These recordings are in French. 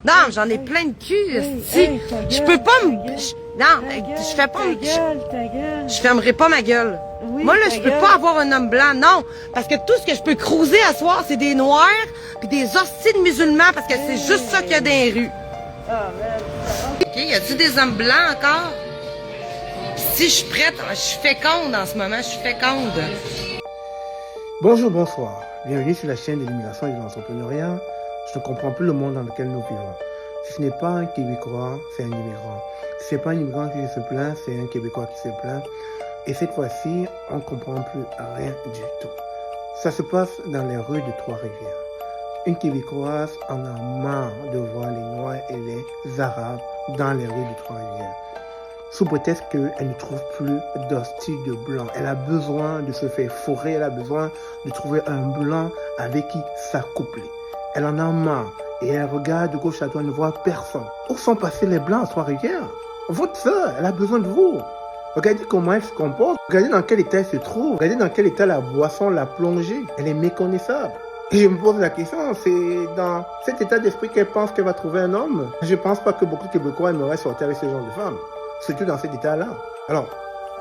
Non, j'en ai plein de cul, esti. Je peux pas me... Non, je fais pas... Je fermerai pas ma gueule. Oui, Moi, là, je peux pas avoir un homme blanc, non. Parce que tout ce que je peux cruiser à soir, c'est des noirs puis des hosties de musulmans parce que c'est juste ça qu'il y a dans les rues. Ah, merde. OK, y a-tu des hommes blancs encore? Pis si je suis prête, je suis féconde en ce moment, je suis féconde. Bonjour, bonsoir. Bienvenue sur la chaîne de l'immigration et de l'entrepreneuriat. Je ne comprends plus le monde dans lequel nous vivons. Si ce n'est pas un Québécois, c'est un immigrant. Si ce n'est pas un immigrant qui se plaint, c'est un Québécois qui se plaint. Et cette fois-ci, on ne comprend plus rien du tout. Ça se passe dans les rues de Trois-Rivières. Une Québécoise en a marre de voir les Noirs et les Arabes dans les rues de Trois-Rivières. Sous prétexte qu'elle ne trouve plus d'hostie de blanc. Elle a besoin de se faire fourrer, elle a besoin de trouver un blanc avec qui s'accoupler. Elle en a marre et elle regarde de gauche à droite, elle ne voit personne. Où sont passés les blancs à Trois-Rivières? Votre soeur, elle a besoin de vous. Regardez comment elle se comporte, regardez dans quel état elle se trouve, regardez dans quel état la boisson l'a plongée. Elle est méconnaissable. Et je me pose la question, c'est dans cet état d'esprit qu'elle pense qu'elle va trouver un homme. Je ne pense pas que beaucoup de Québécois aimeraient sortir avec ce genre de femme, surtout dans cet état-là. Alors,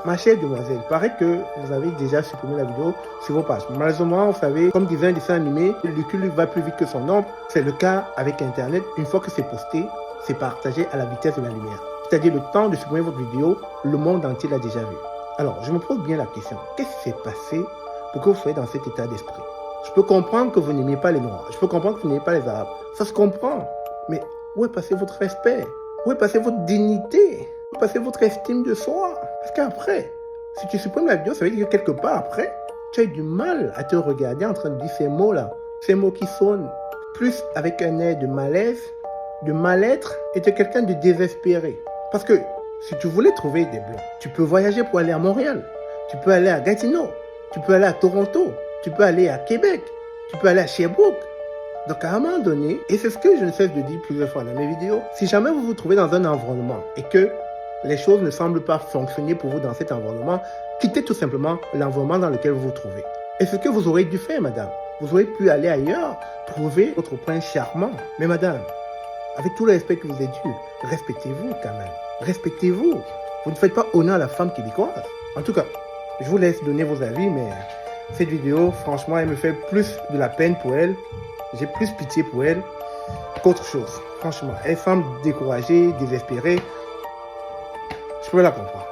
ma chère demoiselle, il paraît que vous avez déjà supprimé la vidéo sur vos pages. Malheureusement, vous savez, comme disait un dessin animé, le cul va plus vite que son ombre. C'est le cas avec Internet. Une fois que c'est posté, c'est partagé à la vitesse de la lumière. C'est-à-dire le temps de supprimer votre vidéo, le monde entier l'a déjà vu. Alors, je me pose bien la question. Qu'est-ce qui s'est passé pour que vous soyez dans cet état d'esprit? Je peux comprendre que vous n'aimez pas les Noirs. Je peux comprendre que vous n'aimez pas les Arabes. Ça se comprend. Mais où est passé votre respect? Où est passé votre dignité? Où est passé votre estime de soi? Parce qu'après, si tu supprimes la vidéo, ça veut dire que quelque part après, tu as du mal à te regarder en train de dire ces mots-là. Ces mots qui sonnent plus avec un air de malaise, de mal-être et de quelqu'un de désespéré. Parce que si tu voulais trouver des blancs, tu peux voyager pour aller à Montréal. Tu peux aller à Gatineau. Tu peux aller à Toronto. Tu peux aller à Québec. Tu peux aller à Sherbrooke. Donc à un moment donné, et c'est ce que je ne cesse de dire plusieurs fois dans mes vidéos, si jamais vous vous trouvez dans un environnement et que les choses ne semblent pas fonctionner pour vous dans cet environnement, quittez tout simplement l'environnement dans lequel vous vous trouvez. Et ce que vous aurez dû faire, madame, vous aurez pu aller ailleurs, trouver votre prince charmant. Mais madame, avec tout le respect que vous êtes dû, respectez-vous quand même. Respectez-vous. Vous ne faites pas honneur à la femme québécoise. En tout cas, je vous laisse donner vos avis, mais cette vidéo, franchement, elle me fait plus de la peine pour elle. J'ai plus pitié pour elle qu'autre chose. Franchement, elle semble découragée, désespérée. Je peux la comprendre.